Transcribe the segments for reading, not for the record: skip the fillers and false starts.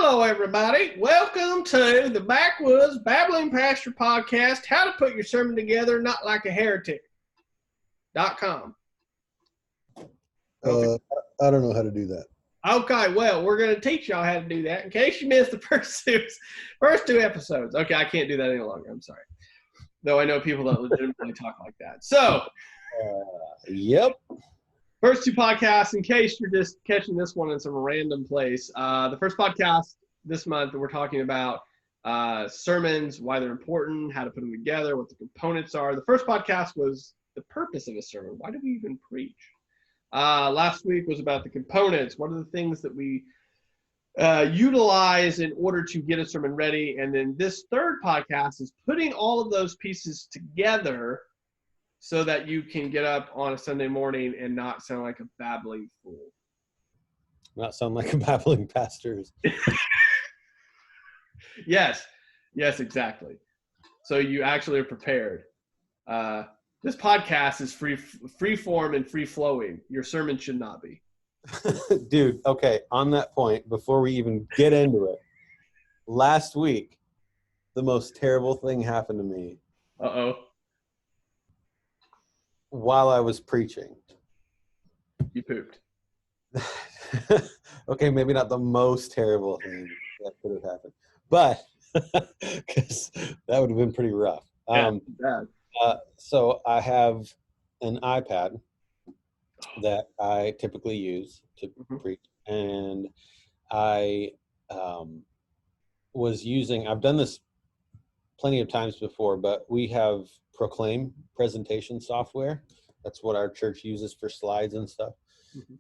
Hello, everybody. Welcome to the Backwoods Babbling Pastor Podcast, How to Put Your Sermon Together Not Like a Heretic.com. Okay. I don't know how to do that. Okay, well, we're going to teach y'all how to do that in case you missed the first two episodes. Okay, I can't do that any longer. I'm sorry. Though I know people that legitimately talk like that. So, Yep. first two podcasts, in case you're just catching this one in some random place. The first podcast this month, we're talking about sermons, why they're important, how to put them together, what the components are. The first podcast was the purpose of a sermon. Why do we even preach? Last week was about the components. What are the things that we utilize in order to get a sermon ready? And then this third podcast is putting all of those pieces together so that you can get up on a Sunday morning and not sound like a babbling fool. Not sound like a babbling pastors. Yes, exactly. So you actually are prepared. This podcast is free form and free flowing. Your sermon should not be. Dude, okay, on that point, before we even get into it, last week, the most terrible thing happened to me. Uh-oh. While I was preaching. You pooped. Okay, maybe not the most terrible thing that could have happened, but because that would have been pretty rough. Bad. So I have an iPad that I typically use to preach, and I was using, I've done this plenty of times before, but we have Proclaim presentation software. That's what our church uses for slides and stuff.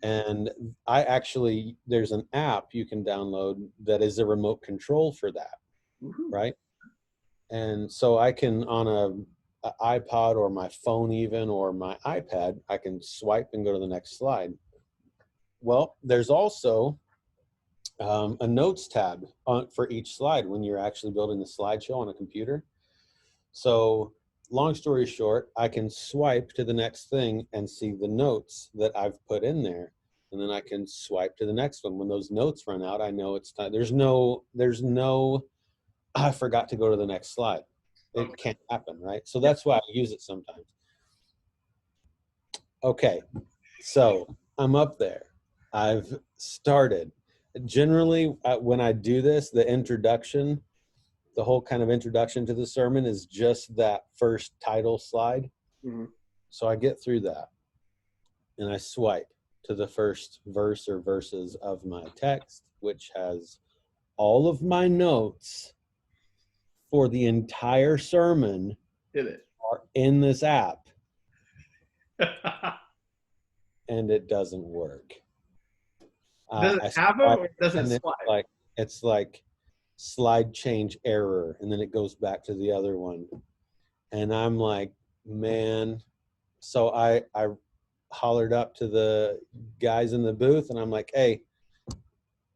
And I actually, there's an app you can download that is a remote control for that, right? And so I can, on an iPod or my phone even, or my iPad, I can swipe and go to the next slide. Well, there's also a notes tab for each slide when you're actually building the slideshow on a computer. So long story short, I can swipe to the next thing and see the notes that I've put in there. And then I can swipe to the next one. When those notes run out, I know it's time. There's no, I forgot to go to the next slide. It can't happen, right? So that's why I use it sometimes. Okay, so I'm up there. I've started. Generally, when I do this, the introduction, the whole kind of introduction to the sermon is just that first title slide. So I get through that and I swipe to the first verse or verses of my text, which has all of my notes for the entire sermon are in this app. And it doesn't work. Does it have it or does it slide? It's like slide change error, and then it goes back to the other one. And I'm like, man. So I hollered up to the guys in the booth, and I'm like, hey,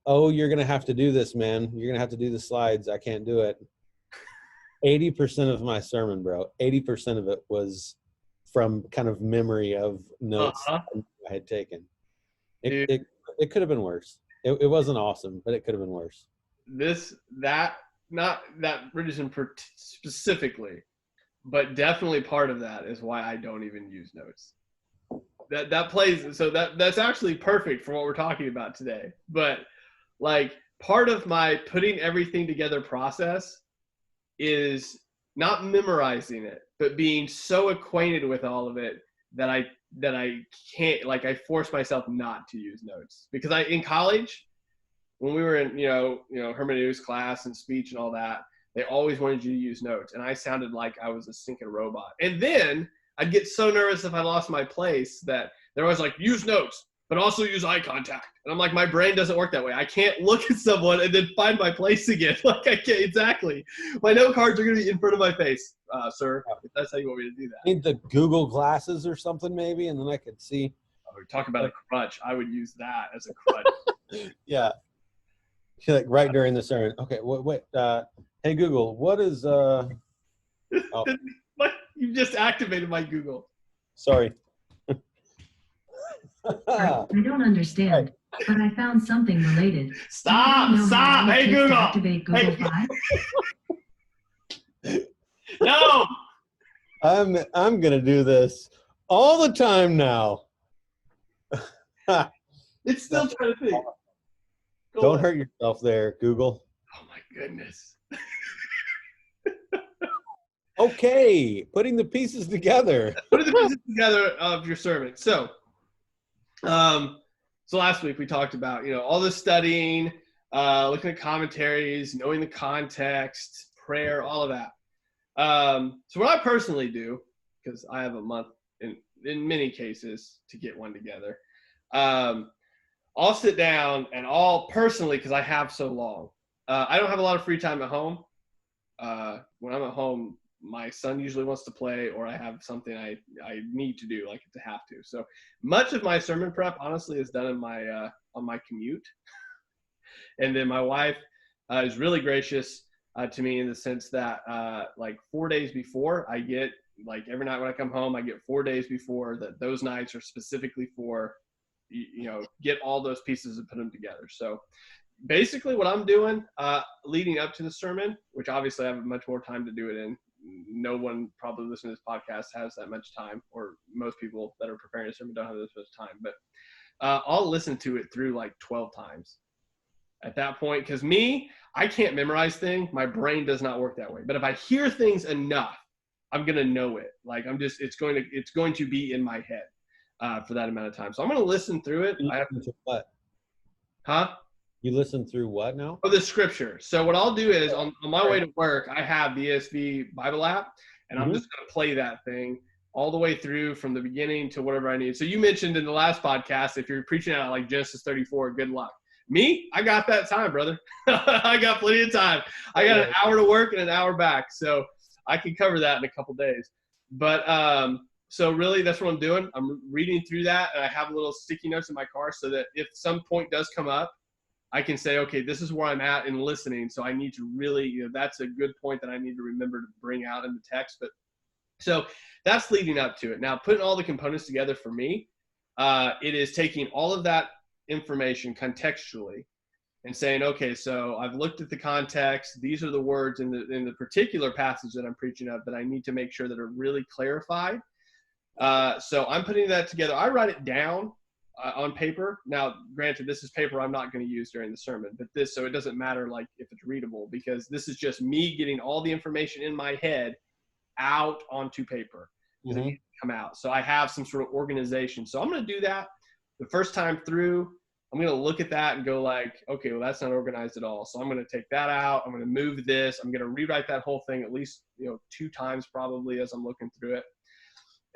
you're going to have to do this, man. You're going to have to do the slides. I can't do it. 80% of my sermon, bro, 80% of it was from kind of memory of notes I had taken. It could have been worse. It wasn't awesome, but it could have been worse. Not that reason specifically, but definitely part of that is why I don't even use notes. That plays, so that's actually perfect for what we're talking about today. But like part of my putting everything together process is not memorizing it, but being so acquainted with all of it that I can't, like, I force myself not to use notes. Because in college, when we were in, hermeneutics class and speech and all that, they always wanted you to use notes. And I sounded like I was a stinking robot. And then I'd get so nervous if I lost my place that they're always like, use notes, but also use eye contact. And I'm like, my brain doesn't work that way. I can't look at someone and then find my place again. Like, I can't, exactly. My note cards are going to be in front of my face, sir, if that's how you want me to do that. I need the Google glasses or something maybe, and then I could see. Talk about a crutch. I would use that as a crutch. Yeah. Like right during the sermon. Okay, wait. Hey, Google, what is... You just activated my Google. Sorry. I don't understand. But I found something related. Stop! Stop! Hey, Google! Activate Google Hey. Fi. No! I'm gonna do this all the time now. It's still trying to think. Don't hurt yourself there, Google. Oh my goodness. Okay, putting the pieces together. Putting the pieces together of your sermon. So last week we talked about, all the studying, looking at commentaries, knowing the context, prayer, all of that. So what I personally do, because I have a month in many cases to get one together, I'll sit down and I'll personally, because I have so long, I don't have a lot of free time at home. When I'm at home, my son usually wants to play, or I have something I need to do, like to have to. So much of my sermon prep, honestly, is done in my on my commute. And then my wife is really gracious to me in the sense that like 4 days before, I get, like every night when I come home, I get 4 days before that. Those nights are specifically for, get all those pieces and put them together. So basically what I'm doing leading up to the sermon, which obviously I have much more time to do it in. No one probably listening to this podcast has that much time, or most people that are preparing a sermon don't have this much time, but I'll listen to it through like 12 times at that point. Because I can't memorize things. My brain does not work that way. But if I hear things enough, I'm going to know it. Like it's going to be in my head for that amount of time. So I'm going to listen through it. You listen to what? Huh? You listen through what now? Oh, the scripture. So what I'll do is on my way to work, I have the ESV Bible app, and I'm just going to play that thing all the way through from the beginning to whatever I need. So you mentioned in the last podcast, if you're preaching out like Genesis 34, good luck. Me, I got that time, brother. I got plenty of time. I got an hour to work and an hour back. So I can cover that in a couple days. But so really that's what I'm doing. I'm reading through that, and I have little sticky notes in my car so that if some point does come up, I can say, okay, this is where I'm at in listening. So I need to really, that's a good point that I need to remember to bring out in the text. But so that's leading up to it. Now, putting all the components together for me, it is taking all of that information contextually and saying, okay, so I've looked at the context. These are the words in the particular passage that I'm preaching of that I need to make sure that are really clarified. So I'm putting that together. I write it down on paper. Now, granted, this is paper I'm not going to use during the sermon, but so it doesn't matter like if it's readable, because this is just me getting all the information in my head out onto paper. It needs to come out. So I have some sort of organization. So I'm going to do that the first time through. I'm going to look at that and go like, okay, well, that's not organized at all. So I'm going to take that out. I'm going to move this. I'm going to rewrite that whole thing at least 2 times probably as I'm looking through it.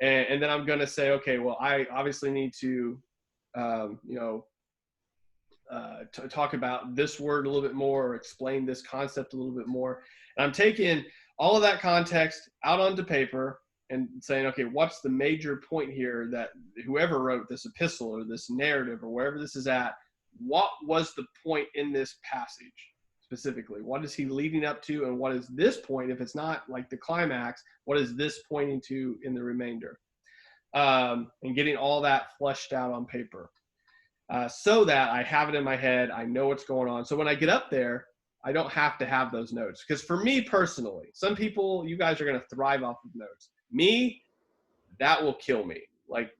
And then I'm going to say, okay, well, I obviously need to talk about this word a little bit more, or explain this concept a little bit more. And I'm taking all of that context out onto paper and saying, okay, what's the major point here that whoever wrote this epistle or this narrative or wherever this is at, what was the point in this passage specifically? What is he leading up to? And what is this point? If it's not like the climax, what is this pointing to in the remainder? And getting all that fleshed out on paper so that I have it in my head. I know what's going on. So when I get up there, I don't have to have those notes. Because for me personally, some people, you guys are going to thrive off of notes. Me, that will kill me. Like,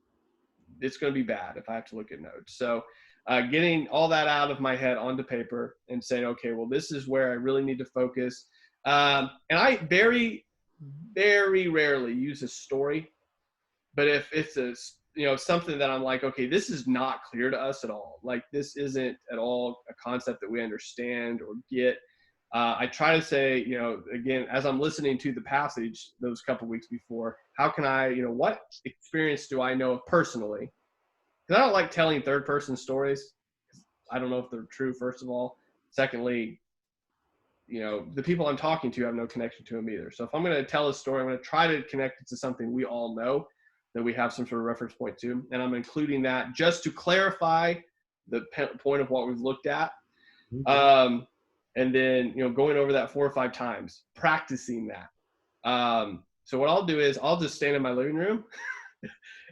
it's going to be bad if I have to look at notes. So getting all that out of my head onto paper and saying, okay, well, this is where I really need to focus. And I very, very rarely use a story. But if it's something that I'm like, okay, this is not clear to us at all. Like, this isn't at all a concept that we understand or get. I try to say, again, as I'm listening to the passage those couple weeks before, how can I, what experience do I know personally? Because I don't like telling third person stories. I don't know if they're true, first of all. Secondly, the people I'm talking to have no connection to them either. So if I'm going to tell a story, I'm going to try to connect it to something we all know, that we have some sort of reference point to. And I'm including that just to clarify the point of what we've looked at. And then, going over that 4 or 5 times, practicing that. So what I'll do is I'll just stand in my living room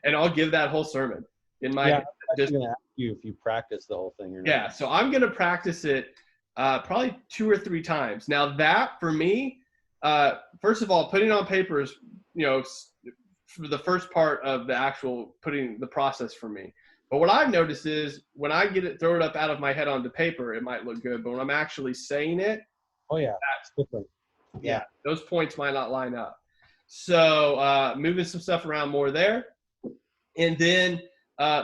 and I'll give that whole sermon in my head. I'm going to ask you if you practice the whole thing or not. Yeah, so I'm going to practice it probably 2 or 3 times. Now that for me, first of all, putting it on paper is, for the first part of the actual putting the process for me. But what I've noticed is when I throw it up out of my head onto paper, it might look good. But when I'm actually saying it, Oh yeah, that's different. yeah, those points might not line up. So moving some stuff around more there, and then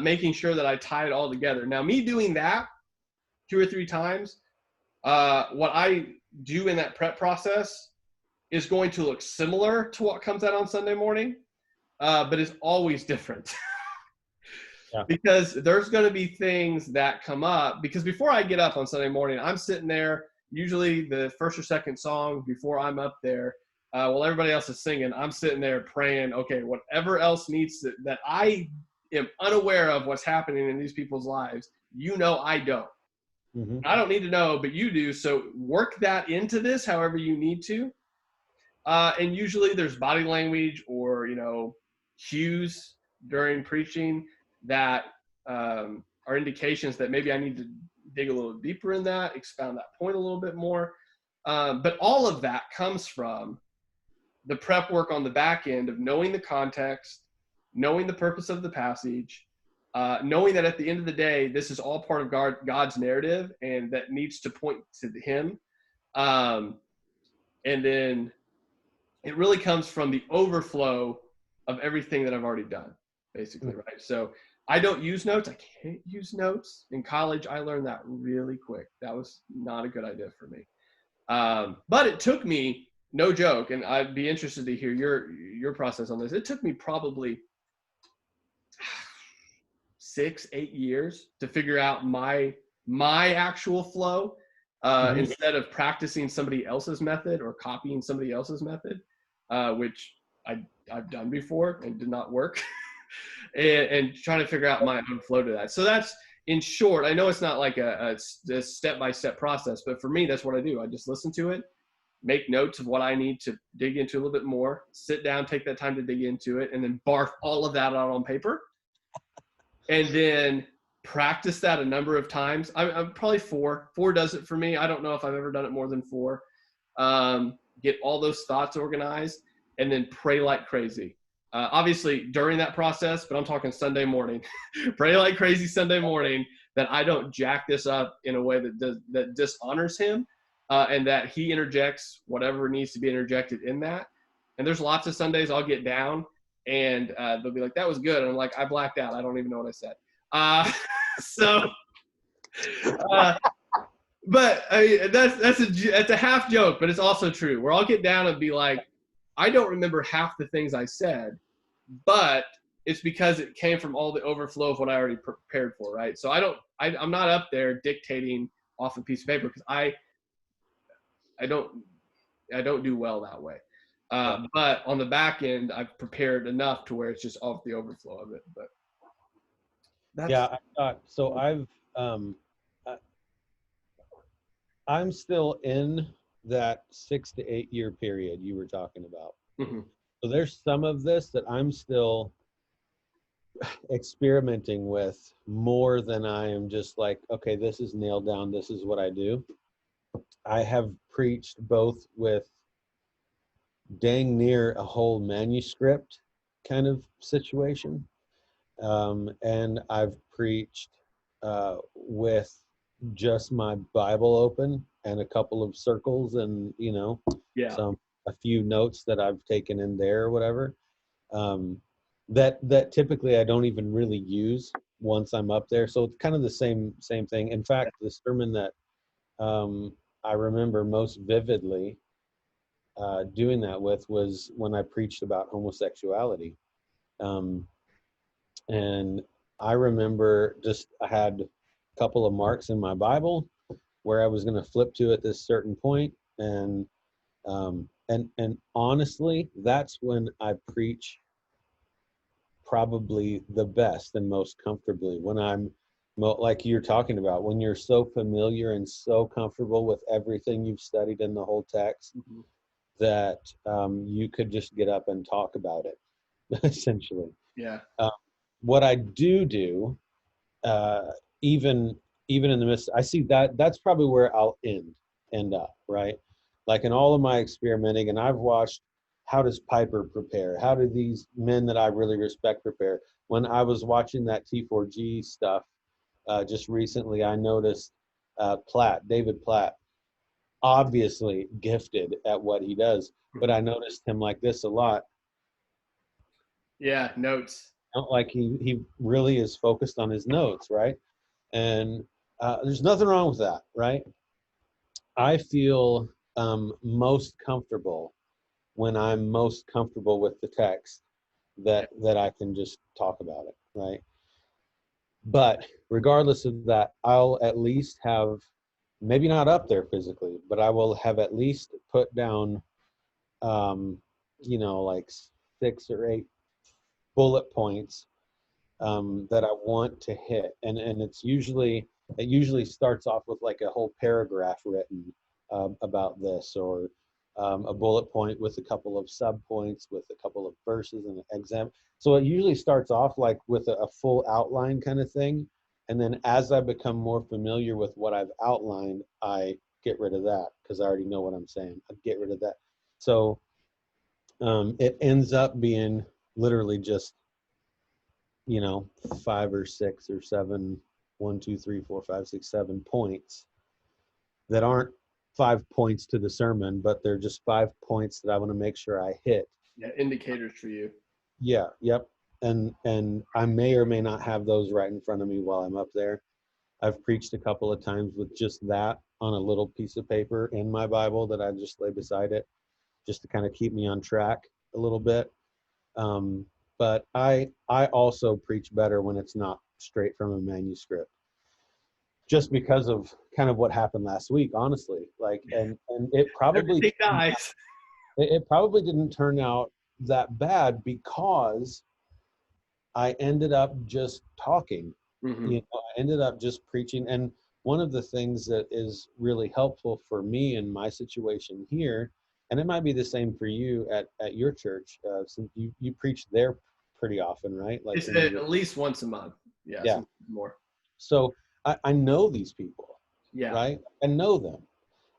making sure that I tie it all together. Now, me doing that 2 or 3 times, what I do in that prep process is going to look similar to what comes out on Sunday morning, but it's always different. Yeah. Because there's going to be things that come up. Because before I get up on Sunday morning, I'm sitting there, usually the first or second song before I'm up there, while everybody else is singing, I'm sitting there praying, okay, whatever else needs that I am unaware of what's happening in these people's lives, I don't. Mm-hmm. I don't need to know, but you do. So work that into this however you need to. And usually there's body language or, cues during preaching that are indications that maybe I need to dig a little deeper in that, expound that point a little bit more. But all of that comes from the prep work on the back end of knowing the context, knowing the purpose of the passage, knowing that at the end of the day, this is all part of God's narrative and that needs to point to him. And then it really comes from the overflow of everything that I've already done, basically, right? So I don't use notes. I can't use notes. In college, I learned that really quick. That was not a good idea for me. But it took me, no joke, and I'd be interested to hear your process on this. It took me probably 6-8 years to figure out my actual flow, instead of practicing somebody else's method or copying somebody else's method, which I've done before and did not work, and trying to figure out my own flow to that. So that's, in short, I know it's not like a step-by-step process, but for me, that's what I do. I just listen to it, make notes of what I need to dig into a little bit more, sit down, take that time to dig into it, and then barf all of that out on paper. And then practice that a number of times. I'm probably 4. 4 does it for me. I don't know if I've ever done it more than 4. Get all those thoughts organized and then pray like crazy. Obviously during that process, but I'm talking Sunday morning. Pray like crazy Sunday morning that I don't jack this up in a way that dishonors him, and that he interjects whatever needs to be interjected in that. And there's lots of Sundays I'll get down and they'll be like, that was good. And I'm like, I blacked out. I don't even know what I said. But that's a half joke, but it's also true. Where I'll get down and be like, I don't remember half the things I said, but it's because it came from all the overflow of what I already prepared for, right? So I'm not up there dictating off a piece of paper because I don't do well that way. But on the back end, I've prepared enough to where it's just off the overflow of it. But I'm still in that 6 to 8 year period you were talking about. Mm-hmm. So there's some of this that I'm still experimenting with more than I am just like, okay, this is nailed down. This is what I do. I have preached both with dang near a whole manuscript kind of situation. And I've preached with just my Bible open and a couple of circles and, a few notes that I've taken in there or whatever. That typically I don't even really use once I'm up there. So it's kind of the same thing. In fact, the sermon that I remember most vividly doing that with was when I preached about homosexuality. And I remember I had a couple of marks in my Bible where I was going to flip to at this certain point. And honestly, that's when I preach probably the best and most comfortably, when I'm like you're talking about, when you're so familiar and so comfortable with everything you've studied in the whole text, mm-hmm. that you could just get up and talk about it, essentially. Yeah. What I do even in the midst, I see that's probably where I'll end up, right? Like in all of my experimenting, and I've watched, how does Piper prepare? How do these men that I really respect prepare? When I was watching that T4G stuff just recently, I noticed David Platt, obviously gifted at what he does, but I noticed him like this a lot. Yeah, notes. Like he really is focused on his notes, right? And there's nothing wrong with that, right? I feel most comfortable when I'm most comfortable with the text that I can just talk about it, right? But regardless of that, I'll at least have, maybe not up there physically, but I will have at least put down, like 6 or 8 bullet points that I want to hit, and it usually starts off with like a whole paragraph written about this, or a bullet point with a couple of sub points with a couple of verses and an exam. So it usually starts off like with a full outline kind of thing, and then as I become more familiar with what I've outlined, I get rid of that because I already know what I'm saying. I get rid of that. So it ends up being literally just 5 or 6 or 7, 1, 2, 3, 4, 5, 6, 7 points that aren't 5 points to the sermon, but they're just 5 points that I want to make sure I hit. Yeah, indicators for you. Yeah, yep. And I may or may not have those right in front of me while I'm up there. I've preached a couple of times with just that on a little piece of paper in my Bible that I just lay beside it, just to kind of keep me on track a little bit. But I also preach better when it's not straight from a manuscript, just because of kind of what happened last week, honestly. Like, and it probably didn't turn out that bad because I ended up just talking. Mm-hmm. I ended up just preaching. And one of the things that is really helpful for me in my situation here, and it might be the same for you at your church, since you preach there pretty often, right? Like It's at least once a month. Yeah, yeah. more. So I know these people, yeah, right? I know them.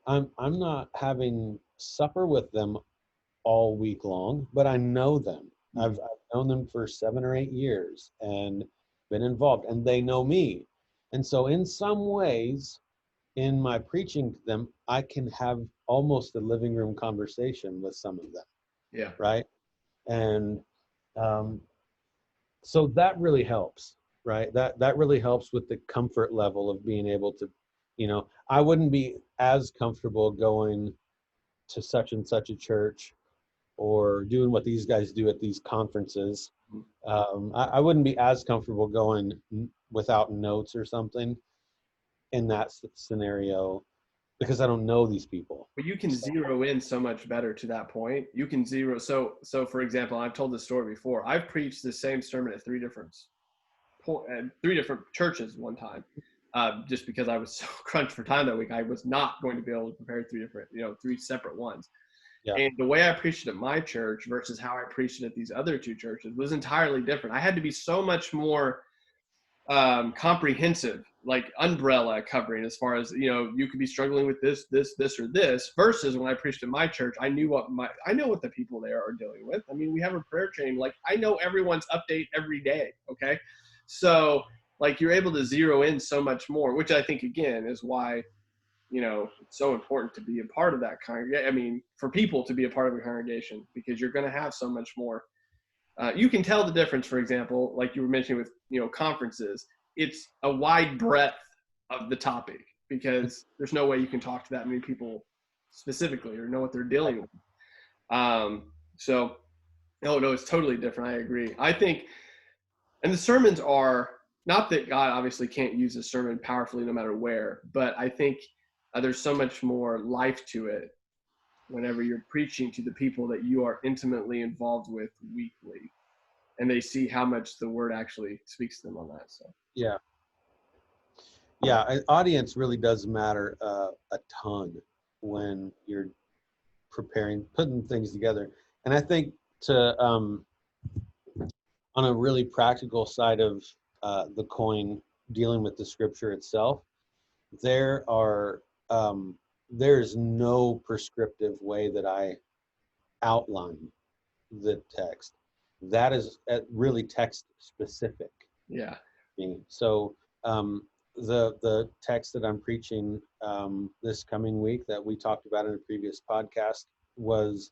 I'm not having supper with them all week long, but I know them. Mm-hmm. I've known them for 7 or 8 years and been involved, and they know me. And so in some ways, in my preaching to them, I can have almost a living room conversation with some of them. Yeah. Right. And so that really helps, right? That really helps with the comfort level of being able to, I wouldn't be as comfortable going to such and such a church or doing what these guys do at these conferences. I wouldn't be as comfortable going without notes or something in that scenario because I don't know these people. But you can zero in so much better to that point. You can zero. So for example, I've told this story before. I've preached the same sermon at 3 different churches one time, just because I was so crunched for time that week. I was not going to be able to prepare 3 separate ones. Yeah. And the way I preached it at my church versus how I preached it at these other 2 churches was entirely different. I had to be so much more comprehensive, like umbrella covering, as far as, you could be struggling with this, or this, versus when I preached at my church, I know what the people there are dealing with. I mean, we have a prayer chain. Like, I know everyone's update every day. Okay. So like, you're able to zero in so much more, which I think again is why, it's so important to be a part of that congregation. I mean, for people to be a part of a congregation, because you're going to have so much more. You can tell the difference, for example, like you were mentioning with, conferences, it's a wide breadth of the topic because there's no way you can talk to that many people specifically or know what they're dealing with. So, no, it's totally different. I agree. I think, and the sermons are, not that God obviously can't use a sermon powerfully no matter where, but I think there's so much more life to it whenever you're preaching to the people that you are intimately involved with weekly, and they see how much the word actually speaks to them on that. So yeah, audience really does matter a ton when you're putting things together. And I think on a really practical side of the coin, dealing with the scripture itself, there are there is no prescriptive way that I outline the text. That is really text specific. Yeah. So the text that I'm preaching this coming week that we talked about in a previous podcast was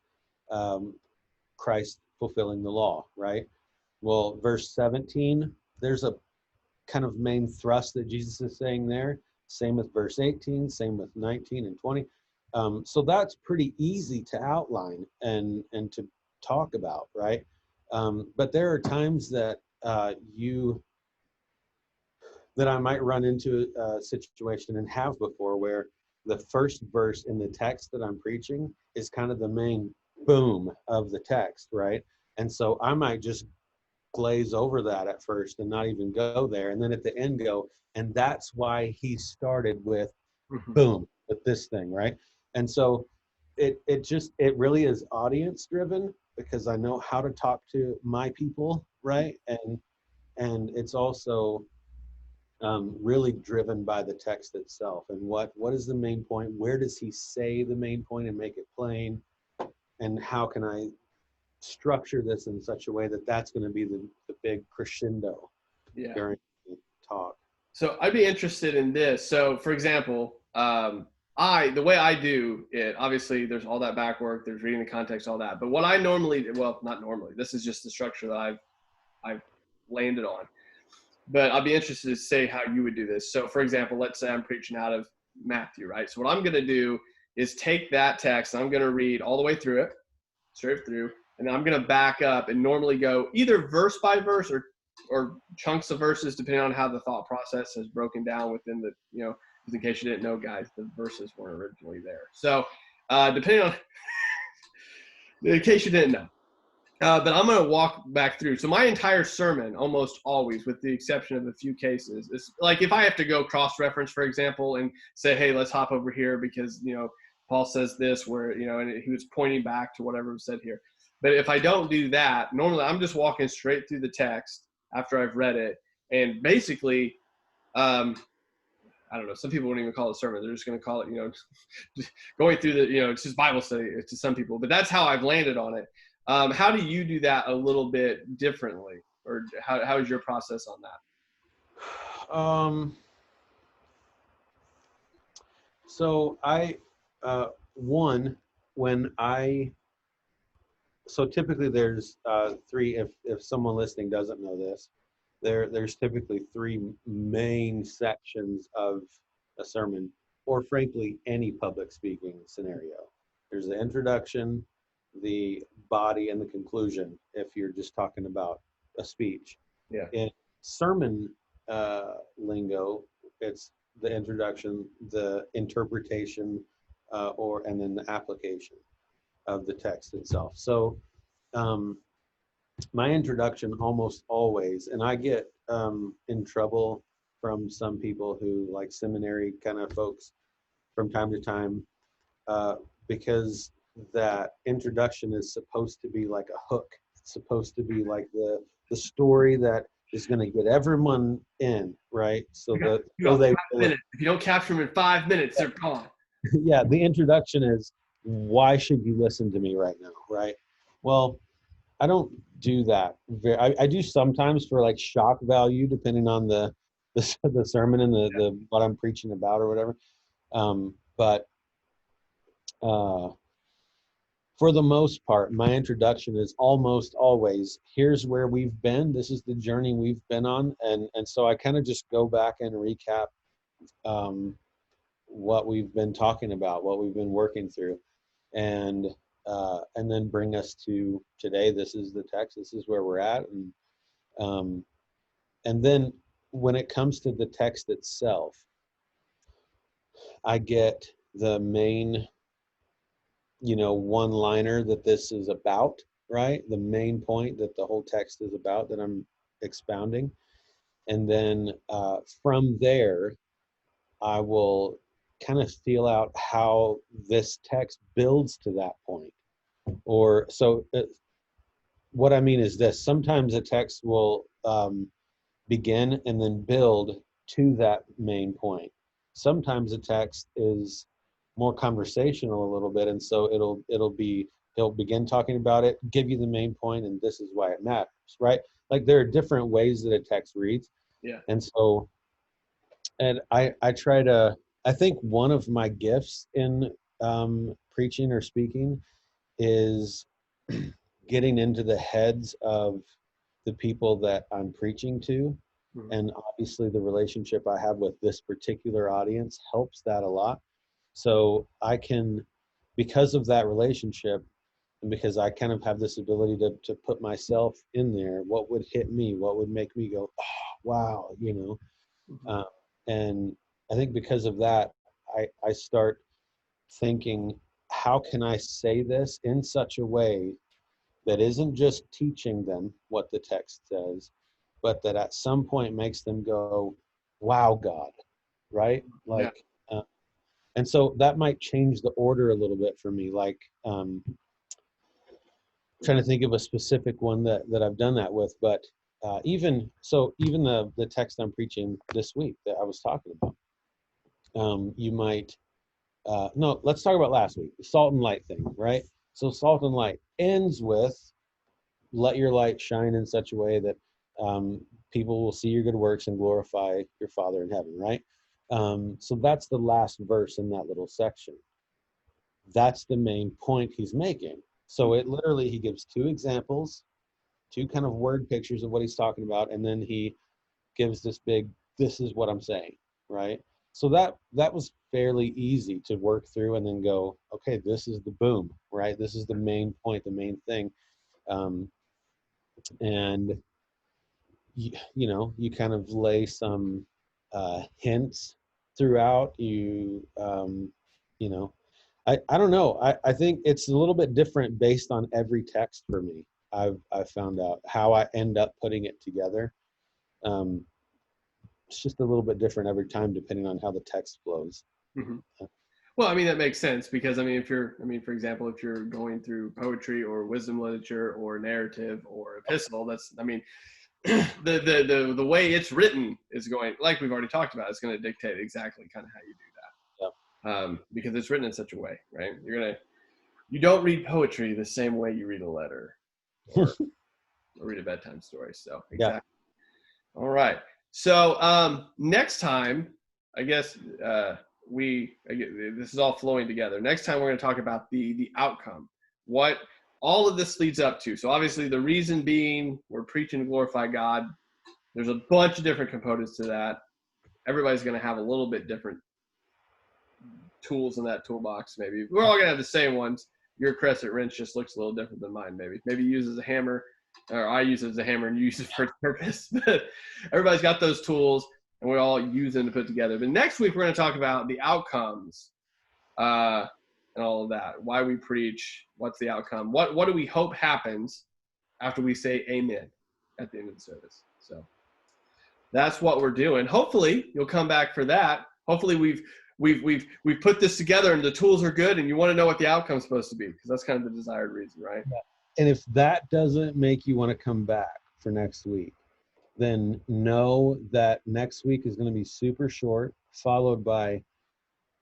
Christ fulfilling the law, right? Well, verse 17, there's a kind of main thrust that Jesus is saying there. Same with verse 18, same with 19 and 20. So that's pretty easy to outline and to talk about, right? But there are times that that I might run into a situation and have before where the first verse in the text that I'm preaching is kind of the main boom of the text, right? And so I might just glaze over that at first and not even go there. And then at the end go, and that's why he started with boom, with this thing, right? And so it really is audience driven, because I know how to talk to my people, right? And it's also really driven by the text itself and what is the main point, where does he say the main point and make it plain, and how can I structure this in such a way that that's going to be the big crescendo during the talk. So I'd be interested in this. So for example, the way I do it, obviously there's all that back work, there's reading the context, all that. But what I normally, well, not normally, this is just the structure that I've landed on. But I'd be interested to say how you would do this. So for example, let's say I'm preaching out of Matthew, right? So what I'm going to do is take that text, and I'm going to read all the way through it, straight through, and then I'm going to back up and normally go either verse by verse or chunks of verses, depending on how the thought process is broken down within the, because in case you didn't know, guys, the verses weren't originally there. So depending on, in case you didn't know. But I'm going to walk back through. So my entire sermon, almost always, with the exception of a few cases, is like if I have to go cross-reference, for example, and say, hey, let's hop over here because, Paul says this where, and he was pointing back to whatever was said here. But if I don't do that, normally I'm just walking straight through the text after I've read it. And basically, I don't know, some people wouldn't even call it a sermon. They're just going to call it, going through the, it's just Bible study to some people. But that's how I've landed on it. How do you do that a little bit differently? Or how is your process on that? So so typically there's three, if someone listening doesn't know this, there's typically three main sections of a sermon, or frankly, any public speaking scenario. There's the introduction, the body, and the conclusion, if you're just talking about a speech. Yeah. In sermon lingo, it's the introduction, the interpretation, and then the application of the text itself. So my introduction almost always, and I get in trouble from some people who, like seminary kind of folks from time to time, because that introduction is supposed to be like a hook. It's supposed to be like the story that is going to get everyone in, right? So if you don't capture them in 5 minutes, they're gone. Yeah, the introduction is, why should you listen to me right now, right? Well, I don't do that. I do sometimes for like shock value, depending on the sermon and the what I'm preaching about or whatever. But for the most part, my introduction is almost always, here's where we've been. This is the journey we've been on. And so I kind of just go back and recap what we've been talking about, what we've been working through, and then bring us to today. This is the text. This is where we're at. And then when it comes to the text itself, I get the main, one-liner that this is about, right? The main point that the whole text is about that I'm expounding. And then from there, I will kind of feel out how this text builds to that point. What I mean is this: sometimes a text will begin and then build to that main point. Sometimes a text is more conversational a little bit, and so he'll begin talking about it, give you the main point, and this is why it matters, right? Like there are different ways that a text reads. Yeah. And so, and I try to, I think one of my gifts in preaching or speaking is getting into the heads of the people that I'm preaching to. Mhm. And obviously the relationship I have with this particular audience helps that a lot. So I can, because of that relationship, and because I kind of have this ability to put myself in there, what would hit me, what would make me go, oh, wow, you know. Mhm. And I think because of that, I start thinking, how can I say this in such a way that isn't just teaching them what the text says, but that at some point makes them go, wow, God, right? Yeah. Like, and so that might change the order a little bit for me. Like, trying to think of a specific one that I've done that with, but even the text I'm preaching this week that I was talking about, you might, no, let's talk about last week, the salt and light thing, right? So salt and light ends with, let your light shine in such a way that people will see your good works and glorify your Father in heaven, right? So that's the last verse in that little section. That's the main point he's making. So it literally, he gives two examples, two kind of word pictures of what he's talking about, and then he gives this big, this is what I'm saying, right? So that was fairly easy to work through and then go, okay, this is the boom, right? This is the main point, the main thing. And you kind of lay some hints throughout. I don't know. I think it's a little bit different based on every text for me. I've found out how I end up putting it together. It's just a little bit different every time depending on how the text flows. Mhm. Well, I mean, that makes sense because, I mean, for example, if you're going through poetry or wisdom literature or narrative or epistle, that's, I mean, the way it's written is going, like we've already talked about, it's going to dictate exactly kind of how you do that. Because it's written in such a way, right? You don't read poetry the same way you read a letter or read a bedtime story. So exactly. Yeah. All right. So next time, I guess this is all flowing together. Next time we're going to talk about the outcome, what all of this leads up to. So obviously the reason being we're preaching to glorify God. There's a bunch of different components to that. Everybody's going to have a little bit different tools in that toolbox. Maybe we're all going to have the same ones. Your crescent wrench just looks a little different than mine. Maybe you use it as a hammer, or I use it as a hammer and you use it for its purpose. But everybody's got those tools, and we all use them to put together. But next week we're going to talk about the outcomes and all of that. Why we preach. What's the outcome? What do we hope happens after we say amen at the end of the service? So that's what we're doing. Hopefully you'll come back for that. Hopefully we've put this together and the tools are good and you want to know what the outcome's supposed to be, because that's kind of the desired reason, right? Yeah. And if that doesn't make you want to come back for next week, then know that next week is going to be super short, followed by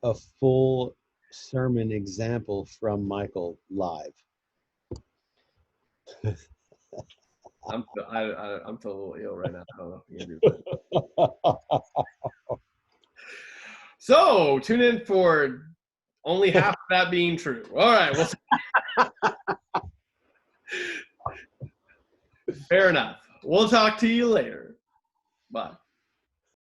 a full sermon example from Michael live. I'm feeling a little ill right now. I don't know if you can do that. So tune in for only half of that being true. All right. Fair enough. We'll talk to you later. Bye.